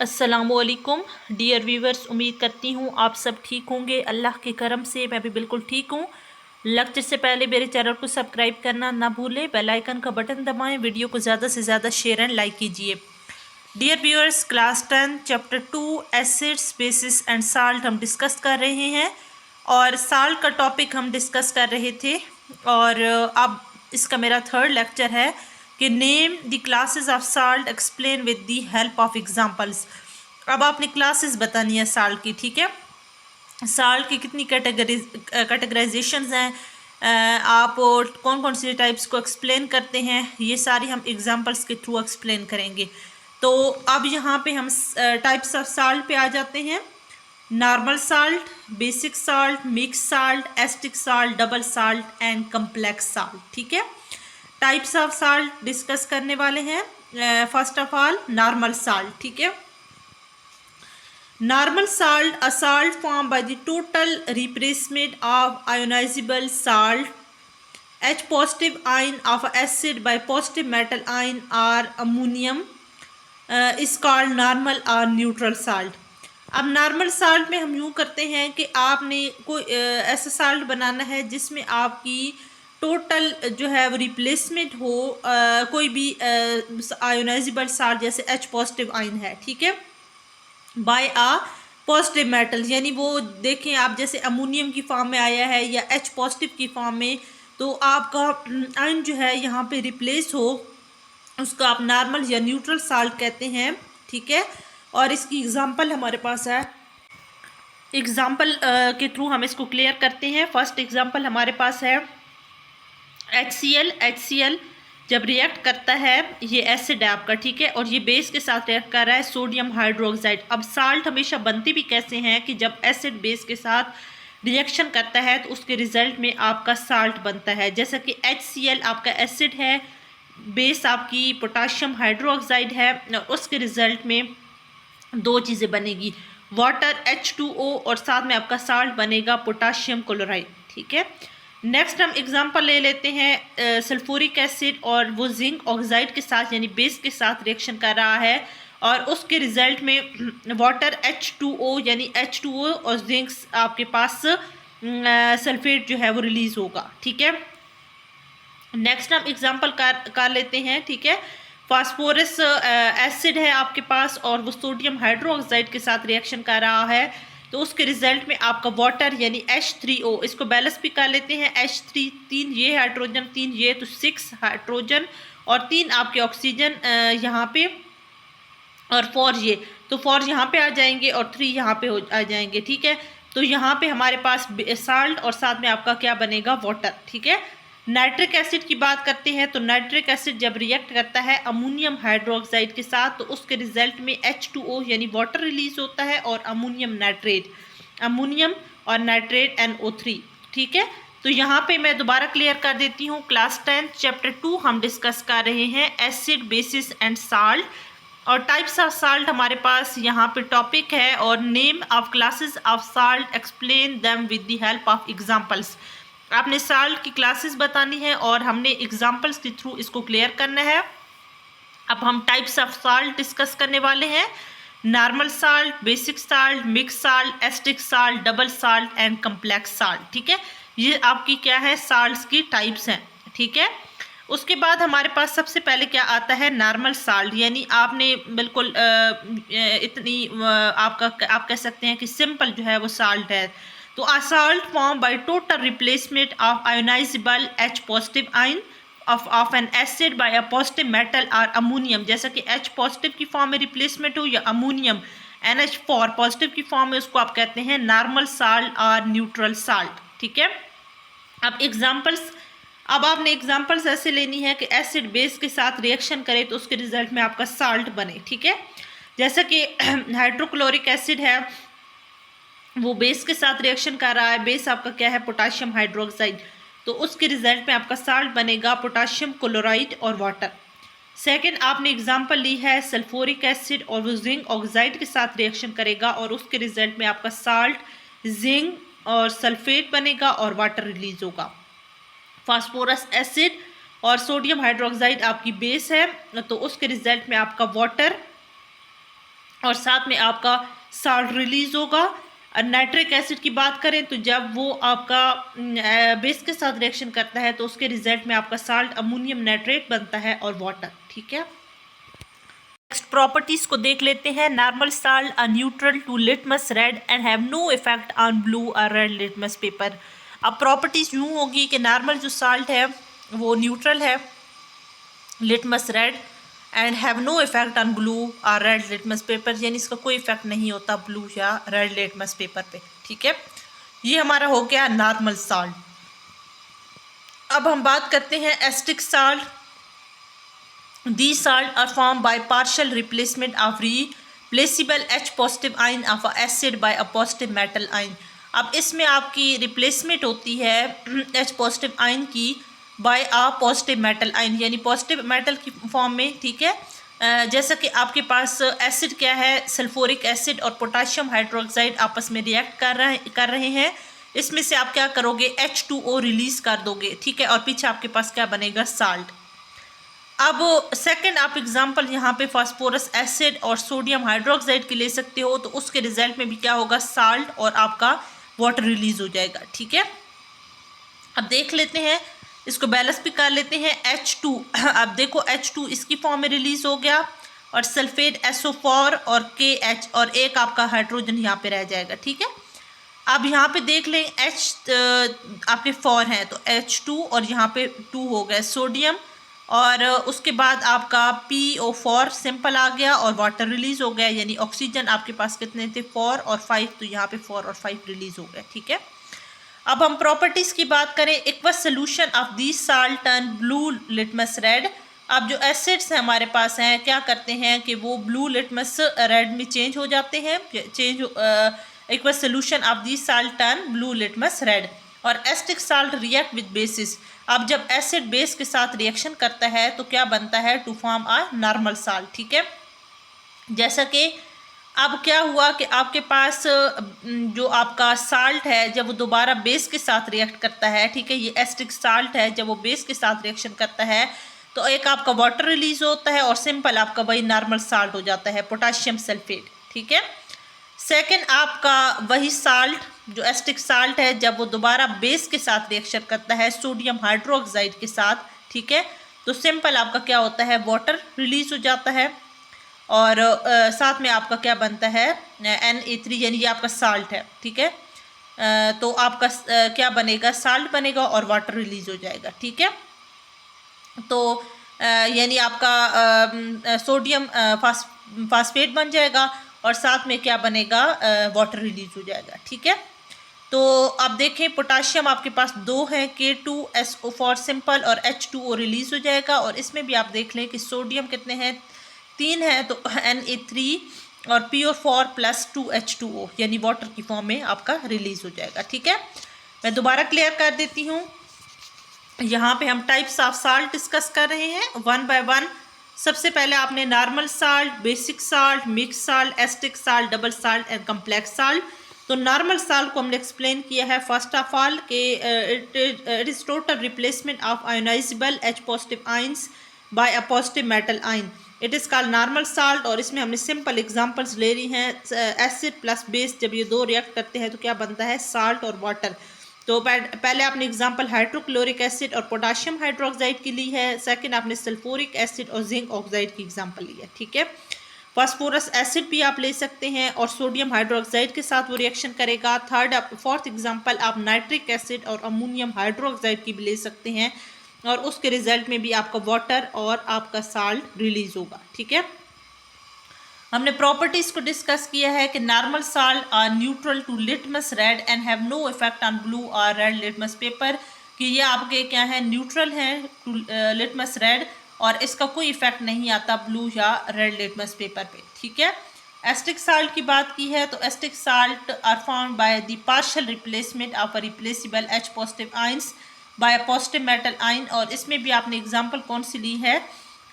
अस्सलामुअलैकुम dear viewers, उम्मीद करती हूँ आप सब ठीक होंगे। अल्लाह के करम से मैं भी बिल्कुल ठीक हूँ। लेक्चर से पहले मेरे चैनल को सब्सक्राइब करना ना भूलें, बेल आइकन का बटन दबाएं, वीडियो को ज़्यादा से ज़्यादा शेयर एंड लाइक कीजिए। Dear viewers, class 10 chapter 2 acids bases and salt हम डिस्कस कर रहे हैं और साल्ट का टॉपिक हम डिस्कस कर रहे थे और अब इसका मेरा थर्ड लेक्चर है कि name the classes of salt explain with the help of examples. अब आपने क्लासेस बतानी है साल्ट की, ठीक है। साल्ट की कितनी कैटेगराइजेशंस हैं, आप कौन कौन सी टाइप्स को एक्सप्लेन करते हैं, ये सारी हम एग्जांपल्स के थ्रू एक्सप्लेन करेंगे। तो अब यहाँ पे हम टाइप्स ऑफ साल्ट पे आ जाते हैं। Normal salt, basic salt, mix salt, acetic salt, double salt and complex salt, ठीक है। टाइप्स ऑफ साल्ट डिस्कस करने वाले हैं। First of all normal salt, ठीक है। Normal salt, a salt formed by the total replacement of ionizable salt, H positive ion of acid by positive metal ion or ammonium is called normal or neutral salt. अब normal salt में हम यूँ करते हैं कि आपने कोई ऐसा साल्ट बनाना है जिसमें आपकी टोटल जो है वो रिप्लेसमेंट हो कोई भी आयोनाइजेबल साल्ट, जैसे H पॉजिटिव आयन है, ठीक है, बाय आ पॉजिटिव मेटल, यानी वो देखें आप जैसे अमोनियम की फॉर्म में आया है या H पॉजिटिव की फॉर्म में, तो आपका आयन जो है यहाँ पे रिप्लेस हो, उसको आप नॉर्मल या न्यूट्रल साल्ट कहते हैं, ठीक है। और इसकी एग्जांपल हमारे पास है, एग्जांपल के थ्रू हम इसको क्लियर करते हैं। फर्स्ट एग्जांपल हमारे पास है HCl जब रिएक्ट करता है, ये एसिड है आपका, ठीक है, और ये बेस के साथ रिएक्ट कर रहा है सोडियम हाइड्रोक्साइड। अब साल्ट हमेशा बनती भी कैसे हैं कि जब एसिड बेस के साथ रिएक्शन करता है तो उसके रिजल्ट में आपका साल्ट बनता है। जैसा कि HCl आपका एसिड है, बेस आपकी पोटाशियम हाइड्रोक्साइड है, और उसके रिजल्ट में दो चीज़ें बनेगी, वाटर H2O और साथ में आपका साल्ट बनेगा पोटाशियम क्लोराइड, ठीक है। नेक्स्ट हम एग्जांपल ले लेते हैं सल्फ्यूरिक एसिड, और वो जिंक ऑक्साइड के साथ यानी बेस के साथ रिएक्शन कर रहा है और उसके रिजल्ट में वाटर H2O यानी H2O और जिंक आपके पास सल्फेट जो है वो रिलीज होगा, ठीक है। नेक्स्ट हम एग्जांपल कर लेते हैं, ठीक है। फास्फोरस एसिड है आपके पास और वो सोडियम हाइड्रोक्साइड के साथ रिएक्शन कर रहा है, तो उसके रिजल्ट में आपका वाटर यानी H3O, इसको बैलेंस भी कर लेते हैं, H3 3 ये हाइड्रोजन 3 ये, तो 6 हाइड्रोजन और 3 आपके ऑक्सीजन यहाँ पे, और 4 ये, तो 4 यहाँ पे आ जाएंगे और 3 यहाँ पे आ जाएंगे, ठीक है। तो यहाँ पे हमारे पास साल्ट और साथ में आपका क्या बनेगा, वाटर, ठीक है। नाइट्रिक एसिड की बात करते हैं तो नाइट्रिक एसिड जब रिएक्ट करता है अमोनियम हाइड्रोक्साइड के साथ, तो उसके रिजल्ट में H2O यानी वाटर रिलीज होता है और अमोनियम नाइट्रेट, अमोनियम और नाइट्रेट NO3, ठीक है। तो यहाँ पे मैं दोबारा क्लियर कर देती हूँ, क्लास 10 चैप्टर 2 हम डिस्कस कर रहे हैं एसिड बेसिस एंड साल्ट, और टाइप्स ऑफ साल्ट हमारे पास यहाँ पे टॉपिक है, और name of classes of salt explain them with the help of examples. आपने साल्ट की क्लासेस बतानी है और हमने एग्जांपल्स के थ्रू इसको क्लियर करना है। अब हम टाइप्स ऑफ साल्ट डिस्कस करने वाले हैं, normal salt, basic salt, mix salt, acetic salt, double salt and complex salt, ठीक है। ये आपकी क्या है, साल्ट्स की टाइप्स हैं, ठीक है। उसके बाद हमारे पास सबसे पहले क्या आता है, नॉर्मल साल्ट, यानी आपने बिल्कुल इतनी आप कह सकते हैं कि सिंपल जो है वो साल्ट है। तो a salt formed by total replacement of ionizable H positive ion of an acid by a positive metal or ammonium, जैसा कि H पॉजिटिव की फॉर्म में रिप्लेसमेंट हो या अमोनियम NH4 पॉजिटिव की फॉर्म में, उसको आप कहते हैं नॉर्मल साल्ट और न्यूट्रल साल्ट, ठीक है। अब एग्जांपल्स, अब आपने एग्जांपल्स ऐसे लेनी है कि एसिड बेस के साथ रिएक्शन करे तो उसके रिजल्ट में आपका साल्ट बने, ठीक है। जैसा कि हाइड्रोक्लोरिक एसिड है, वो बेस के साथ रिएक्शन कर रहा है, बेस आपका क्या है, पोटाशियम हाइड्रोक्साइड, तो उसके रिजल्ट में आपका साल्ट बनेगा पोटाशियम क्लोराइड और वाटर। सेकंड आपने एग्जांपल ली है सल्फ्यूरिक एसिड, और वो जिंक ऑक्साइड के साथ रिएक्शन करेगा और उसके रिजल्ट में आपका साल्ट जिंक और सल्फेट बनेगा और वाटर रिलीज होगा। फास्फोरस एसिड और सोडियम हाइड्रोक्साइड आपकी बेस है, तो उसके रिजल्ट में आपका वाटर और साथ में आपका साल्ट रिलीज होगा। और नाइट्रिक एसिड की बात करें तो जब वो आपका बेस के साथ रिएक्शन करता है तो उसके रिजल्ट में आपका साल्ट अमोनियम नाइट्रेट बनता है और वाटर। ठीक है, नेक्स्ट प्रॉपर्टीज को देख लेते हैं। Normal salt are neutral to litmus red and have no effect on blue और रेड लिटमस पेपर। अब प्रॉपर्टीज यूँ होगी कि नॉर्मल जो साल्ट है वो न्यूट्रल है litmus red and have no effect on blue और रेड लिटमस पेपर, यानी इसका कोई इफेक्ट नहीं होता ब्लू या रेड लिटमस पेपर पे। ठीक है, ये हमारा हो गया नॉर्मल साल्ट। अब हम बात करते हैं acetic salt. These salt are formed by partial replacement of replaceable H positive ion of a acid by a positive metal ion। अब इसमें आपकी रिप्लेसमेंट होती है H पॉजिटिव आयन की बाय आ पॉजिटिव मेटल आयन, यानी पॉजिटिव मेटल की form में। ठीक है, जैसा कि आपके पास एसिड क्या है, सल्फ्यूरिक एसिड और पोटाशियम हाइड्रोक्साइड आपस में रिएक्ट कर रहे हैं। इसमें से आप क्या करोगे, H2O रिलीज कर दोगे। ठीक है, और पीछे आपके पास क्या बनेगा, साल्ट। अब सेकंड आप एग्जांपल यहाँ पे फास्फोरस एसिड और सोडियम हाइड्रोक्साइड के ले सकते हो, तो उसके रिजल्ट में भी क्या होगा, साल्ट और आपका वाटर रिलीज हो जाएगा। ठीक है, अब देख लेते हैं, इसको बैलेंस भी कर लेते हैं। H2, अब देखो H2 इसकी फॉर्म में रिलीज हो गया और सल्फेट SO4 और KH और एक आपका हाइड्रोजन यहाँ पे रह जाएगा। ठीक है, अब यहाँ पे देख लें H आपके 4 हैं तो H2 और यहाँ पे 2 हो गए सोडियम, और उसके बाद आपका PO4 सिंपल आ गया और वाटर रिलीज हो गया, यानी ऑक्सीजन आपके पास कितने थे, 4 और 5, तो यहाँ पे 4 और 5 रिलीज हो गए। ठीक है, अब हम प्रॉपर्टीज की बात करें। Aqueous solution of this salt turn blue litmus red. अब जो एसिड्स हैं हमारे पास हैं, क्या करते हैं कि वो ब्लू लिटमस रेड में चेंज हो जाते हैं। Aqueous solution of this salt turn blue litmus red. और acidic salt react with bases. अब जब एसिड बेस के साथ रिएक्शन करता है तो क्या बनता है, to form a normal salt. ठीक है, जैसा कि अब क्या हुआ कि आपके पास जो आपका साल्ट है जब वो दोबारा बेस के साथ रिएक्ट करता है, ठीक है, ये एसिटिक साल्ट है, जब वो बेस के साथ रिएक्शन करता है तो एक आपका वाटर रिलीज होता है और सिंपल आपका वही नॉर्मल साल्ट हो जाता है, पोटाशियम सल्फेट। ठीक है, सेकेंड आपका वही साल्ट जो एसिटिक साल्ट है, जब वो दोबारा बेस के साथ रिएक्शन करता है सोडियम हाइड्रोक्साइड के साथ, ठीक है, तो सिंपल आपका क्या होता है, वाटर रिलीज हो जाता है और साथ में आपका क्या बनता है, Na3, यानी ये आपका साल्ट है। ठीक है, तो आपका क्या बनेगा, साल्ट बनेगा और वाटर रिलीज हो जाएगा। ठीक है, तो यानी आपका सोडियम फास्फेट बन जाएगा और साथ में क्या बनेगा, वाटर रिलीज हो जाएगा। ठीक है, तो अब देखें पोटाशियम आपके पास 2 है, K2SO4 सिंपल और H2O रिलीज हो जाएगा। और इसमें भी आप देख लें कि सोडियम कितने हैं, 3 है, तो Na3 और PO4 + 2H2O यानी वाटर की फॉर्म में आपका रिलीज हो जाएगा। ठीक है, मैं दोबारा क्लियर कर देती हूँ। यहाँ पे हम टाइप्स ऑफ साल्ट डिस्कस कर रहे हैं 1 बाय 1। सबसे पहले आपने normal salt, basic salt, mix salt, acetic salt, double salt and complex salt. तो नॉर्मल साल्ट को हमने एक्सप्लेन किया है फर्स्ट ऑफ ऑल कि it is total replacement of ionizable H positive ions by a positive metal ion, it is called normal salt. और इसमें हमने simple examples ले रही हैं, एसिड प्लस बेस जब ये दो रिएक्ट करते हैं तो क्या बनता है, साल्ट और वाटर। तो पहले आपने एग्जांपल हाइड्रोक्लोरिक एसिड और पोटाशियम हाइड्रोक्साइड की ली है, सेकंड आपने सल्फ्यूरिक एसिड और जिंक ऑक्साइड की एग्जांपल ली है। ठीक है, फास्फोरस एसिड भी आप ले सकते हैं और सोडियम हाइड्रोक्साइड के साथ वो रिएक्शन करेगा। फोर्थ एग्जांपल आप नाइट्रिक एसिड और अमोनियम हाइड्रोक्साइड की भी ले सकते हैं और उसके रिजल्ट में भी आपका वाटर और आपका साल्ट रिलीज होगा। ठीक है, हमने प्रॉपर्टीज को डिस्कस किया है कि normal salt are neutral to litmus red and have no effect on blue और रेड लिटमस पेपर, कि ये आपके क्या है, न्यूट्रल हैं टू लिटमस रेड और इसका कोई इफेक्ट नहीं आता ब्लू या रेड लिटमस पेपर पे। ठीक है, एसिटिक साल्ट की बात की है तो acetic salt are found by the partial replacement of a replaceable H positive ions by a positive metal ion. और इसमें भी आपने एग्जांपल कौन सी ली है,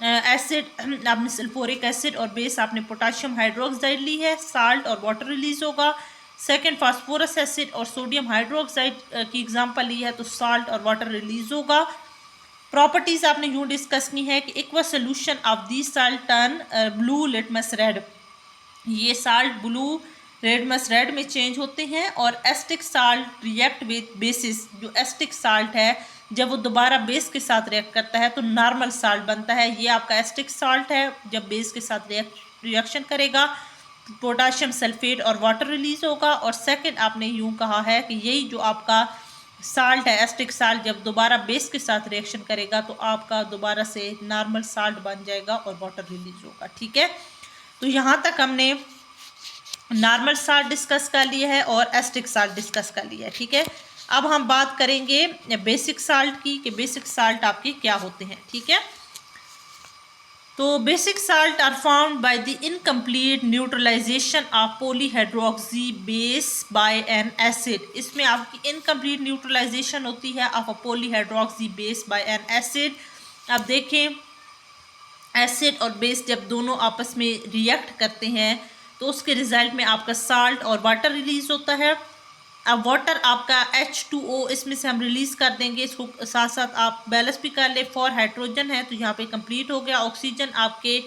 एसिड आपने सल्फ्यूरिक एसिड और बेस आपने पोटाशियम हाइड्रोक्साइड ली है, साल्ट और वाटर रिलीज होगा। सेकंड फास्फोरस एसिड और सोडियम हाइड्रोक्साइड की एग्जांपल ली है तो साल्ट और वाटर रिलीज होगा। प्रॉपर्टीज आपने यूँ डिस्कस की है कि aqua solution of this salt turn blue litmus red. ये साल्ट ब्लू रेडमस रेड में चेंज होते हैं। और asterisk salt react with basis, जो एस्टिक साल्ट है जब वो दोबारा बेस के साथ रिएक्ट करता है तो नॉर्मल साल्ट बनता है। ये आपका एस्टिक साल्ट है, जब बेस के साथ रिएक्शन करेगा पोटाशियम सल्फेट और वाटर रिलीज होगा। और सेकंड आपने यूं कहा है कि यही जो आपका साल्ट है एस्टिक साल्ट जब दोबारा बेस के साथ रिएक्शन करेगा तो आपका दोबारा से नॉर्मल साल्ट बन जाएगा और वाटर रिलीज होगा। ठीक है, तो यहाँ तक हमने नॉर्मल साल्ट डिस्कस कर लिया है और एस्टिक साल्ट डिस्कस कर लिया है। ठीक है, अब हम बात करेंगे बेसिक साल्ट की कि बेसिक साल्ट आपके क्या होते हैं। ठीक है, तो basic salt are found by the incomplete neutralization of polyhydroxy base by an acid. इसमें आपकी इनकम्प्लीट न्यूट्रलाइजेशन होती है of a polyhydroxy base by an acid. अब देखें, एसिड और बेस जब दोनों आपस में रिएक्ट करते हैं तो उसके रिजल्ट में आपका साल्ट और वाटर रिलीज होता है। अब वाटर आपका H2O इसमें से हम रिलीज़ कर देंगे, इसको साथ साथ आप बैलेंस भी कर ले। 4 हाइड्रोजन है तो यहाँ पे कंप्लीट हो गया। ऑक्सीजन आपके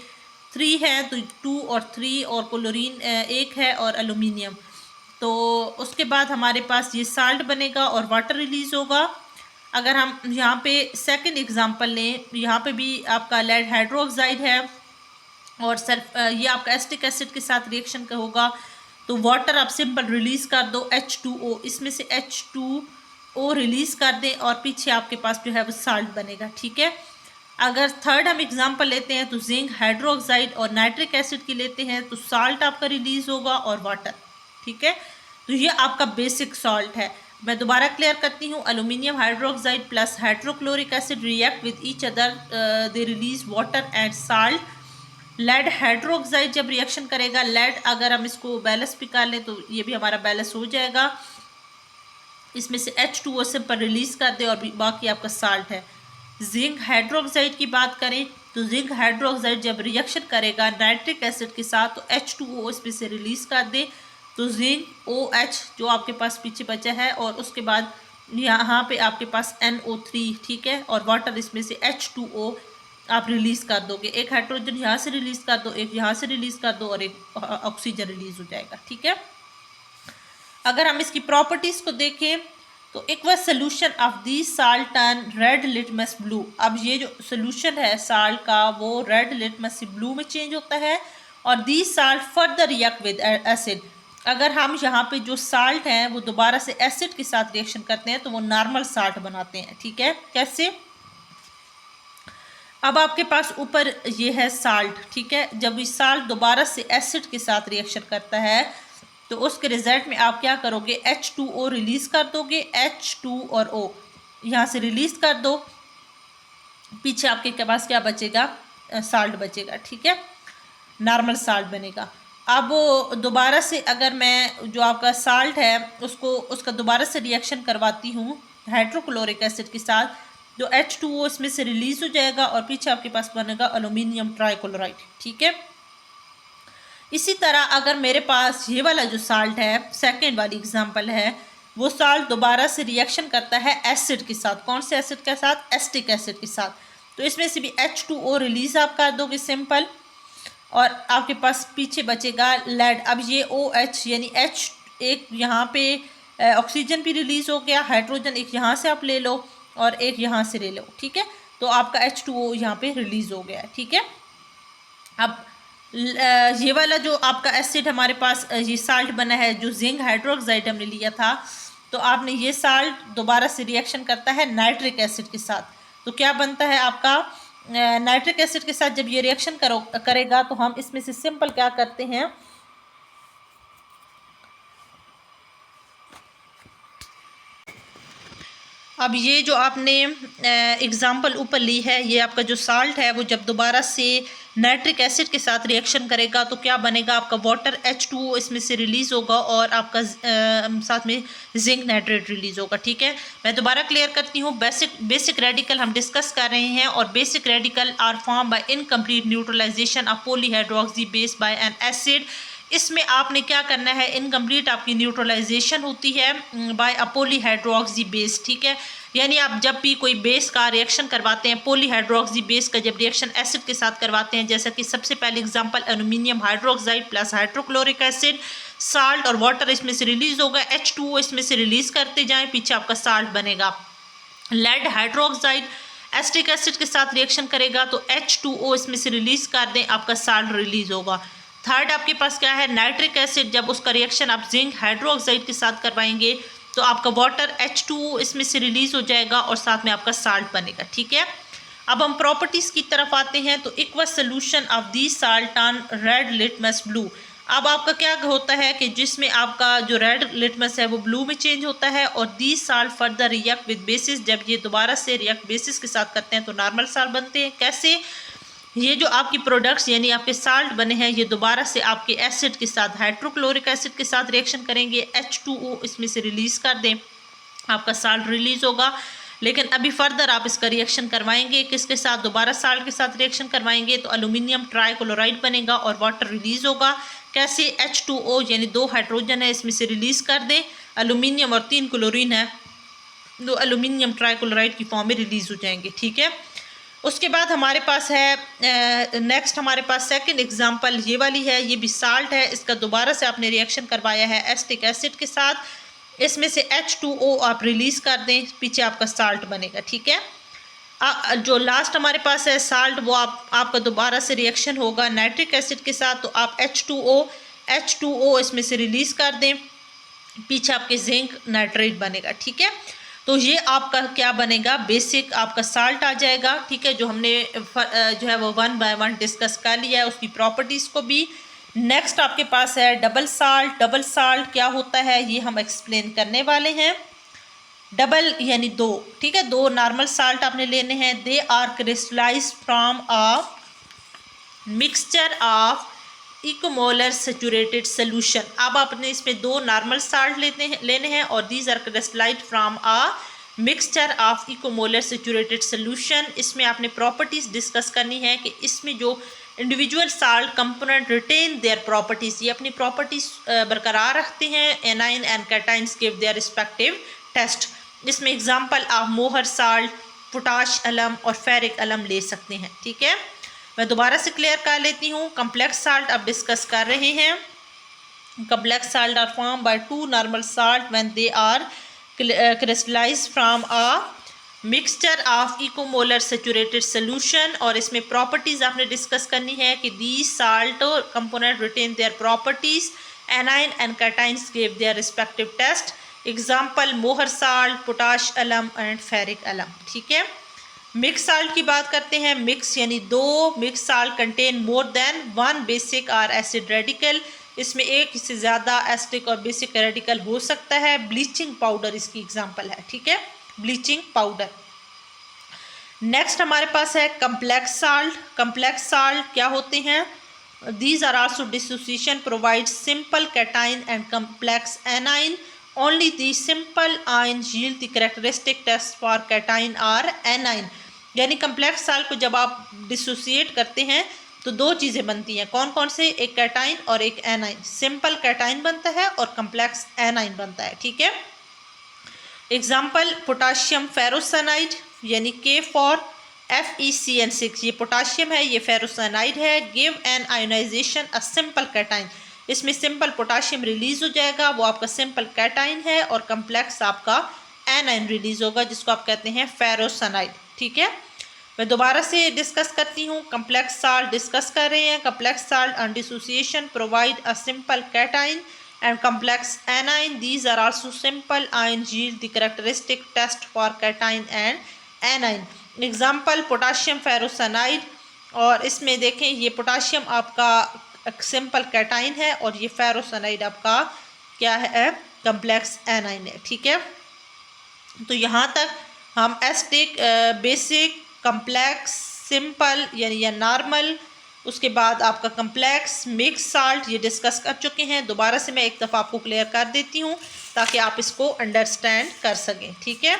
3 है तो 2 और 3, और क्लोरीन 1 है और एल्यूमिनियम। तो उसके बाद हमारे पास ये साल्ट बनेगा और वाटर रिलीज़ होगा। अगर हम यहाँ पे सेकंड एग्जांपल लें, यहाँ पे भी आपका लेड हाइड्रोक्साइड है और ये आपका एसिटिक एसिड के साथ रिएक्शन का होगा तो वाटर आप सिंपल रिलीज़ कर दो H2O, इसमें से H2O रिलीज़ कर दें और पीछे आपके पास जो है वो साल्ट बनेगा। ठीक है, अगर थर्ड हम एग्जांपल लेते हैं तो जिंक हाइड्रोक्साइड और नाइट्रिक एसिड की लेते हैं तो साल्ट आपका रिलीज़ होगा और वाटर। ठीक है, तो ये आपका बेसिक साल्ट है। मैं दोबारा क्लियर करती हूँ, aluminium hydroxide plus hydrochloric acid react with each other, they release water and salt. Lead hydroxide जब रिएक्शन करेगा, लेड अगर हम इसको बैलेंस भी कर लें तो ये भी हमारा बैलेंस हो जाएगा। इसमें से H2O सिंपल रिलीज कर दे और बाकी आपका साल्ट है। जिंक हाइड्रोक्साइड की बात करें तो जिंक हाइड्रोक्साइड जब रिएक्शन करेगा नाइट्रिक एसिड के साथ तो H2O इसमें से रिलीज कर दे तो जिंक OH जो आपके पास पीछे बचा है और उसके बाद यहाँ पे आपके पास NO3। ठीक है, और वाटर इसमें से H2O आप रिलीज़ कर दोगे। एक हाइड्रोजन यहाँ से रिलीज़ कर दो, एक यहाँ से रिलीज़ कर दो और एक ऑक्सीजन रिलीज़ हो जाएगा। ठीक है, अगर हम इसकी प्रॉपर्टीज़ को देखें तो aqueous solution of the salt turn red litmus blue. अब ये जो सोल्यूशन है साल्ट का वो रेड लिटमस से ब्लू में चेंज होता है और the salt further react with acid. अगर हम यहाँ पे जो साल्ट हैं वो दोबारा से एसिड के साथ रिएक्शन करते हैं तो वो नॉर्मल साल्ट बनाते हैं। ठीक है, कैसे? अब आपके पास ऊपर ये है साल्ट। ठीक है, जब ये साल्ट दोबारा से एसिड के साथ रिएक्शन करता है तो उसके रिजल्ट में आप क्या करोगे, H2O रिलीज़ कर दोगे। H2 और O यहाँ से रिलीज़ कर दो, पीछे आपके पास क्या बचेगा, साल्ट बचेगा। ठीक है, नॉर्मल साल्ट बनेगा। अब दोबारा से अगर मैं जो आपका साल्ट है उसका दोबारा से रिएक्शन करवाती हूँ हाइड्रोक्लोरिक एसिड के साथ जो H2O इसमें से रिलीज़ हो जाएगा और पीछे आपके पास बनेगा एल्यूमिनियम ट्राइक्लोराइड। ठीक है, इसी तरह अगर मेरे पास ये वाला जो साल्ट है सेकेंड वाली एग्जांपल है वो साल्ट दोबारा से रिएक्शन करता है एसिड के साथ। कौन से एसिड के साथ? एसिटिक एसिड के साथ। तो इसमें से भी H2O रिलीज़ आप कर दोगे सिंपल और आपके पास पीछे बचेगा लेड। अब ये OH यानी H एक यहाँ पे ऑक्सीजन भी रिलीज़ हो गया, हाइड्रोजन एक यहाँ से आप ले लो और एक यहाँ से ले लो। ठीक है, तो आपका H2O यहाँ पे रिलीज़ हो गया है। ठीक है, अब ये वाला जो आपका एसिड हमारे पास ये साल्ट बना है जो जिंक हाइड्रोक्साइड हमने लिया था तो आपने ये साल्ट दोबारा से रिएक्शन करता है नाइट्रिक एसिड के साथ तो क्या बनता है आपका नाइट्रिक एसिड के साथ जब ये रिएक्शन करेगा तो हम इसमें से सिंपल क्या करते हैं, अब ये जो आपने एग्जाम्पल ऊपर ली है ये आपका जो साल्ट है वो जब दोबारा से नाइट्रिक एसिड के साथ रिएक्शन करेगा तो क्या बनेगा, आपका वाटर H2O इसमें से रिलीज़ होगा और आपका साथ में जिंक नाइट्रेट रिलीज़ होगा। ठीक है, मैं दोबारा क्लियर करती हूँ। बेसिक रेडिकल हम डिस्कस कर रहे हैं और basic radical are form by incomplete neutralization of polyhydroxy base by an acid. इसमें आपने क्या करना है, इनकम्प्लीट आपकी न्यूट्रलाइजेशन होती है बाय अ पॉलीहाइड्रोक्सी बेस, ठीक है। यानी आप जब भी कोई बेस का रिएक्शन करवाते हैं, पॉलीहाइड्रोक्सी बेस का जब रिएक्शन एसिड के साथ करवाते हैं, जैसा कि सबसे पहले example aluminium hydroxide plus hydrochloric acid, salt और वाटर इसमें से रिलीज होगा, H2O इसमें से रिलीज करते जाएं, पीछे आपका साल्ट बनेगा। लेड हाइड्रोक्साइड एसिटिक एसिड के साथ रिएक्शन करेगा तो H2O इसमें से रिलीज कर दें, आपका साल्ट रिलीज होगा। थर्ड आपके पास क्या है, नाइट्रिक एसिड, जब उसका रिएक्शन आप जिंक हाइड्रोक्साइड के साथ करवाएंगे तो आपका वाटर H2O इसमें से रिलीज हो जाएगा और साथ में आपका साल्ट बनेगा, ठीक है। अब हम प्रॉपर्टीज की तरफ आते हैं। तो equals solution of the salt on red litmus blue. अब आपका क्या होता है कि जिसमें आपका जो रेड लिटमस है वो ब्लू में चेंज होता है और the salt further react with bases, जब ये दोबारा से रिएक्ट बेसिस के साथ करते हैं तो नॉर्मल साल्ट बनते हैं। कैसे, ये जो आपकी प्रोडक्ट्स यानी आपके साल्ट बने हैं ये दोबारा से आपके एसिड के साथ, हाइड्रोक्लोरिक एसिड के साथ रिएक्शन करेंगे, H2O इसमें से रिलीज कर दें, आपका साल्ट रिलीज होगा। लेकिन अभी फर्दर आप इसका रिएक्शन करवाएंगे किसके साथ, दोबारा साल्ट के साथ रिएक्शन करवाएंगे तो एल्यूमिनियम ट्राइक्लोराइड बनेगा और वाटर रिलीज होगा। कैसे, H2O यानी 2 हाइड्रोजन है इसमें से रिलीज कर दें, एल्यूमिनियम और 3 क्लोरीन है, दो एल्यूमिनियम ट्राइक्लोराइड की फॉर्म में रिलीज हो जाएंगे, ठीक है। उसके बाद हमारे पास है नेक्स्ट हमारे पास सेकंड एग्जांपल ये वाली है, ये भी साल्ट है, इसका दोबारा से आपने रिएक्शन करवाया है एसिटिक एसिड के साथ, इसमें से H2O आप रिलीज कर दें, पीछे आपका साल्ट बनेगा, ठीक है। जो लास्ट हमारे पास है साल्ट, वो आपका दोबारा से रिएक्शन होगा नाइट्रिक एसिड के साथ, तो आप H2O इसमें से रिलीज कर दें, पीछे आपके जिंक नाइट्रेट बनेगा, ठीक है। तो ये आपका क्या बनेगा, बेसिक आपका साल्ट आ जाएगा, ठीक है, जो हमने जो है वो 1 बाय 1 डिस्कस कर लिया है उसकी प्रॉपर्टीज़ को भी। नेक्स्ट आपके पास है डबल साल्ट। डबल साल्ट क्या होता है ये हम एक्सप्लेन करने वाले हैं। डबल यानी 2, ठीक है, 2 नॉर्मल साल्ट आपने लेने हैं। They are crystallised from a mixture of equimolar saturated solution. अब आपने इसमें 2 नॉर्मल साल्ट लेने हैं और these are crystallised from a mixture of equimolar saturated solution. इसमें आपने प्रॉपर्टीज डिस्कस करनी है कि इसमें जो individual salt component retain their properties, ये अपनी प्रॉपर्टीज बरकरार रखते हैं। Anions and cations give their respective test. इसमें एग्जांपल आप मोहर साल्ट, पोटाश अलम और फेरिक अलम ले सकते हैं, ठीक है। मैं दोबारा से क्लियर कर लेती हूँ। कम्प्लेक्स साल्ट अब डिस्कस कर रहे हैं। Complex salt are form by 2 normal salt when they are crystallised from a mixture of equimolar saturated solution. और इसमें प्रॉपर्टीज आपने डिस्कस करनी है कि the salt component retain their properties, anions and cations give their respective test. Example Mohr salt, potash alum and ferric alum, ठीक है। Mix salt की बात करते हैं। मिक्स यानी 2 mix salt contain more then 1 basic और एसिड रेडिकल। इसमें एक से ज़्यादा एसिडिक और बेसिक रेडिकल हो सकता है। ब्लीचिंग पाउडर इसकी एग्जांपल है, ठीक है, ब्लीचिंग पाउडर। नेक्स्ट हमारे पास है कम्प्लेक्स साल्ट। कम्प्लेक्स साल्ट क्या होते हैं, these are also dissociation provide simple cation and complex anion. Only the simple ion yield the characteristic test for cation or anion। यानी कम्प्लेक्स साल्ट को जब आप dissociate करते हैं तो 2 चीज़ें बनती हैं। कौन कौन से, एक कैटाइन और एक एनाइन। सिंपल कैटाइन बनता है और कम्प्लेक्स एनाइन बनता है, ठीक है। एग्जाम्पल पोटाशियम फेरोसाइनाइड यानी K फॉर FeCN6, ये पोटाशियम है, ये फेरोसाइनाइड है। Give an ionization a simple cation, इसमें सिंपल पोटाशियम रिलीज हो जाएगा, वो आपका सिंपल कैटाइन है, और कम्प्लेक्स आपका एनाइन रिलीज होगा जिसको आप कहते हैं फेरोसाइनाइड, ठीक है। मैं दोबारा से डिस्कस करती हूँ। कम्प्लेक्स साल्ट डिस्कस कर रहे हैं। Complex salt on dissociation provide a simple cation and complex anion. These are also simple ion yield the characteristic test for cation and anion. Example potassium ferrocyanide, और इसमें देखें ये potassium आपका simple cation है और ये फेरोसाइनाइड आपका क्या है, कम्प्लेक्स एनाइन है, ठीक है। तो यहाँ तक हम एसिडिक, बेसिक, कम्प्लेक्स, सिंपल यानी या नॉर्मल, उसके बाद आपका कम्प्लेक्स, मिक्स साल्ट ये डिस्कस कर चुके हैं। दोबारा से मैं एक दफ़ा आपको क्लियर कर देती हूँ ताकि आप इसको अंडरस्टैंड कर सकें, ठीक है।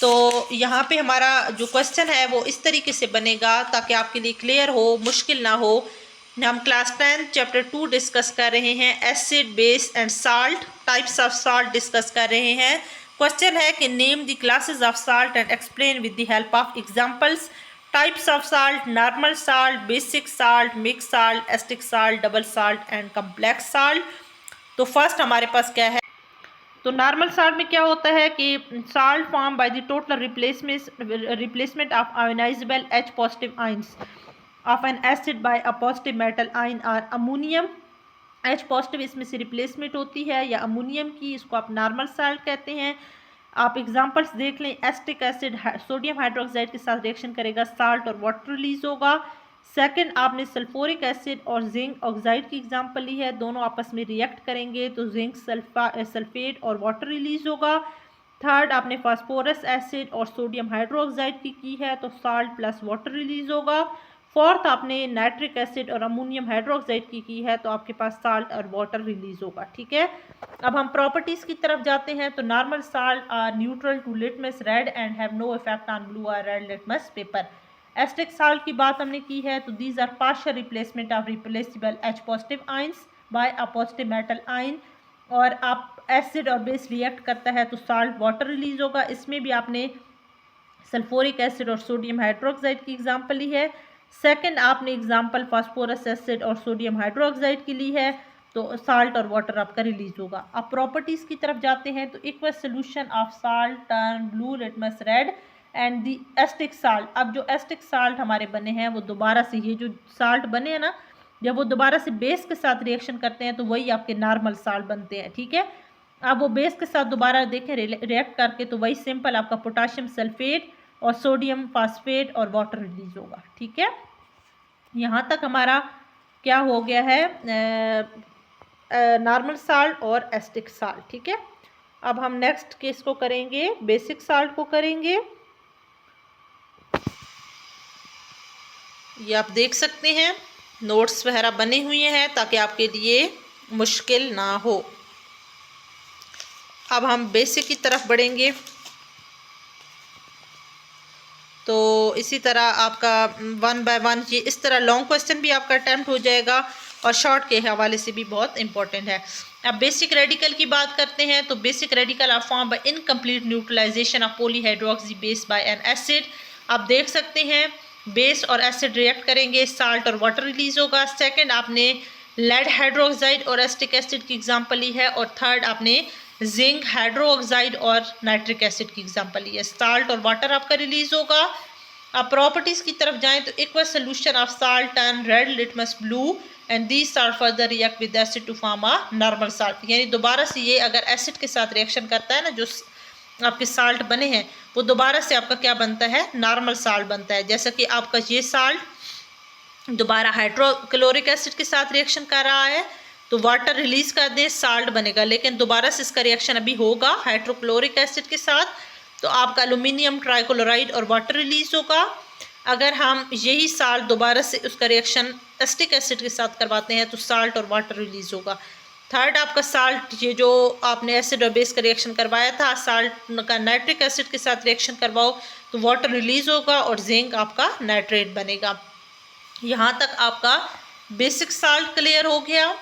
तो यहाँ पे हमारा जो क्वेश्चन है वो इस तरीके से बनेगा ताकि आपके लिए क्लियर हो, मुश्किल ना हो हम क्लास 10 चैप्टर 2 डिस्कस कर रहे हैं, acid base and salt, types of salt discuss कर रहे हैं। क्वेश्चन है कि name the classes of salt and explain with the help of examples. Types of salt: normal salt, basic salt, mix salt, acetic salt, double salt and complex salt. तो first हमारे पास क्या है, तो नॉर्मल साल्ट में क्या होता है कि salt form by the total replacement of ionizable H positive ions of N acid by a positive metal ion और अमोनियम। H पॉजिटिव इसमें से रिप्लेसमेंट होती है या अमोनियम की, इसको आप नॉर्मल साल्ट कहते हैं। आप एग्जांपल्स देख लें, एसिटिक एसिड सोडियम हाइड्रोक्साइड के साथ रिएक्शन करेगा, साल्ट और वाटर रिलीज होगा। सेकंड, आपने सल्फ्यूरिक एसिड और जिंक ऑक्साइड की एग्जांपल ली है, दोनों आपस में रिएक्ट करेंगे तो जिंक सल्फेट और वाटर रिलीज होगा। थर्ड, आपने फास्फोरस एसिड और सोडियम हाइड्रोक्साइड की है तो साल्ट प्लस वाटर रिलीज होगा। फोर्थ, आपने नाइट्रिक एसिड और अमोनियम हाइड्रोक्साइड की है तो आपके पास साल्ट और वाटर रिलीज होगा। ठीक है, अब हम प्रॉपर्टीज की तरफ जाते हैं। तो normal salt are neutral to litmus red and have no effect on blue और red litmus paper. Acidic salt की बात हमने की है तो these are partial replacement of replaceable H positive ions by a positive metal ion. और आप acid और बेस रिएक्ट करता है तो साल्ट वाटर रिलीज होगा। इसमें भी आपने सल्फ्यूरिक एसिड और सोडियम हाइड्रोक्साइड की एग्जांपल ली है। सेकंड, आपने एग्जांपल फास्फोरस एसिड और सोडियम हाइड्रोक्साइड की ली है तो साल्ट और वाटर आपका रिलीज होगा। अब प्रॉपर्टीज की तरफ जाते हैं तो aqueous solution of salt turn blue litmus red and the acetic salt. अब जो एसिटिक साल्ट हमारे बने हैं वो दोबारा से, ये जो साल्ट बने हैं ना, जब वो दोबारा से बेस के साथ रिएक्शन करते हैं तो वही आपके नॉर्मल साल्ट बनते हैं। ठीक है, अब वो बेस के साथ दोबारा देखें रिएक्ट करके तो वही सिंपल आपका पोटाशियम सल्फेट और सोडियम फास्फेट और वाटर रिलीज होगा। ठीक है, यहाँ तक हमारा क्या हो गया है, नॉर्मल साल्ट और एसिटिक साल्ट। ठीक है, अब हम नेक्स्ट केस को करेंगे, बेसिक साल्ट को करेंगे। ये आप देख सकते हैं नोट्स वगैरह बने हुए हैं ताकि आपके लिए मुश्किल ना हो। अब हम बेसिक की तरफ बढ़ेंगे। तो इसी तरह आपका 1 बाय 1 ये इस तरह लॉन्ग क्वेश्चन भी आपका अटैम्प्ट हो जाएगा और शॉर्ट के हवाले से भी बहुत इंपॉर्टेंट है। अब बेसिक रेडिकल की बात करते हैं तो basic radical are form by incomplete neutralization of polyhydroxy base by an acid. आप देख सकते हैं बेस और एसिड रिएक्ट करेंगे, साल्ट और वाटर रिलीज होगा। सेकंड, आपने लेड हाइड्रोक्साइड और एसिटिक एसिड की एग्जांपल ली है। और थर्ड, आपने जिंक हाइड्रोक्साइड और नाइट्रिक एसिड की एग्जांपल ली है, साल्ट और वाटर आपका रिलीज होगा। आप प्रॉपर्टीज की तरफ जाएं तो aqueous solution of salt turn red litmus blue and these salt further react with acid to form a normal salt. यानी दोबारा से ये अगर एसिड के साथ रिएक्शन करता है ना, जो आपके साल्ट बने हैं वो दोबारा से आपका क्या बनता है, नॉर्मल साल्ट बनता है। जैसा कि आपका ये साल्ट दोबारा हाइड्रोक्लोरिक एसिड के साथ रिएक्शन कर रहा है तो वाटर रिलीज कर दें, साल्ट बनेगा, लेकिन दोबारा से इसका रिएक्शन अभी होगा हाइड्रोक्लोरिक एसिड के साथ तो आपका एल्यूमिनियम ट्राइक्लोराइड और वाटर रिलीज होगा। अगर हम यही साल्ट दोबारा से उसका रिएक्शन एसिटिक एसिड के साथ करवाते हैं तो साल्ट और वाटर रिलीज होगा। थर्ड, आपका साल्ट, ये जो आपने एसिड और बेस का रिएक्शन करवाया था, साल्ट का नाइट्रिक एसिड के साथ रिएक्शन करवाओ तो वाटर रिलीज होगा और जिंक आपका नाइट्रेट बनेगा। यहाँ तक आपका बेसिक साल्ट क्लियर हो गया।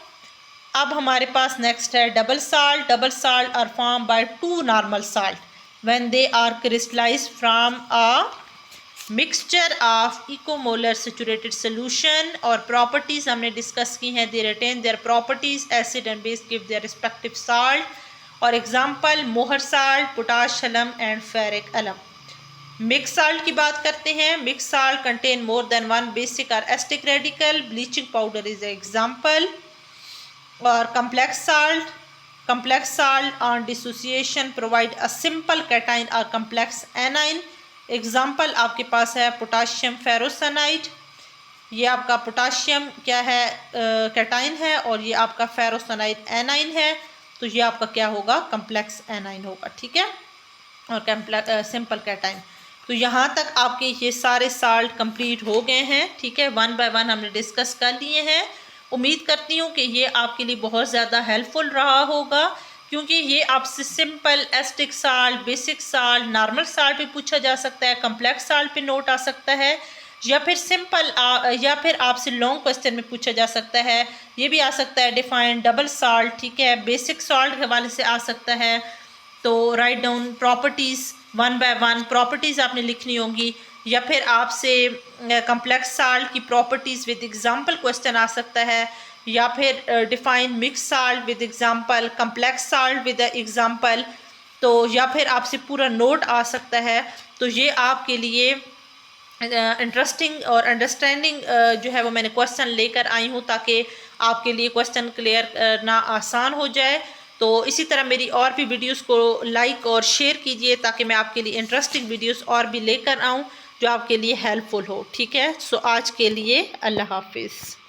अब हमारे पास नेक्स्ट है double salt. Double salt are form by two normal salt when they are crystallised from a mixture of equimolar saturated solution. और प्रॉपर्टीज हमने डिस्कस की हैं, they retain their properties, acid and base give their respective salt. और example Mohr salt, potash alum and ferric alum. Mix salt की बात करते हैं। Mix salt contain more than one basic और acidic radical, bleaching powder is example. और complex salt on dissociation provide a simple cation or complex anion। Example आपके पास है potassium ferrocyanide, ये आपका पोटाशियम क्या है, कैटाइन है, और ये आपका फेरोसाइनाइड एनाइन है तो ये आपका क्या होगा, कम्प्लेक्स एनाइन होगा। ठीक है, और सिंपल कैटाइन। तो यहाँ तक आपके ये सारे साल्ट कंप्लीट हो गए हैं। ठीक है, 1 बाय 1 हमने डिस्कस कर लिए हैं। उम्मीद करती हूँ कि ये आपके लिए बहुत ज़्यादा हेल्पफुल रहा होगा, क्योंकि ये आपसे simple acetic salt, basic salt, normal salt भी पूछा जा सकता है, कम्प्लेक्स साल्ट पे नोट आ सकता है। या फिर सिंपल या फिर आपसे लॉन्ग क्वेश्चन में पूछा जा सकता है। ये भी आ सकता है डिफाइन डबल सॉल्ट, ठीक है, बेसिक सॉल्ट के हवाले से आ सकता है। तो write down properties one by one, properties आपने लिखनी होंगी। या फिर आपसे कम्प्लेक्स साल्ट की प्रॉपर्टीज़ विद एग्जांपल क्वेश्चन आ सकता है। या फिर define mix salt with example, complex salt with example. तो या फिर आपसे पूरा नोट आ सकता है। तो ये आपके लिए इंटरेस्टिंग और अंडरस्टैंडिंग जो है वो मैंने क्वेश्चन लेकर आई हूँ, ताकि आपके लिए क्वेश्चन क्लियर करना आसान हो जाए। तो इसी तरह मेरी और भी वीडियोस को लाइक और शेयर कीजिए, ताकि मैं आपके लिए इंटरेस्टिंग वीडियोस और भी लेकर आऊँ जो आपके लिए हेल्पफुल हो। ठीक है, सो आज के लिए अल्लाह हाफिज़।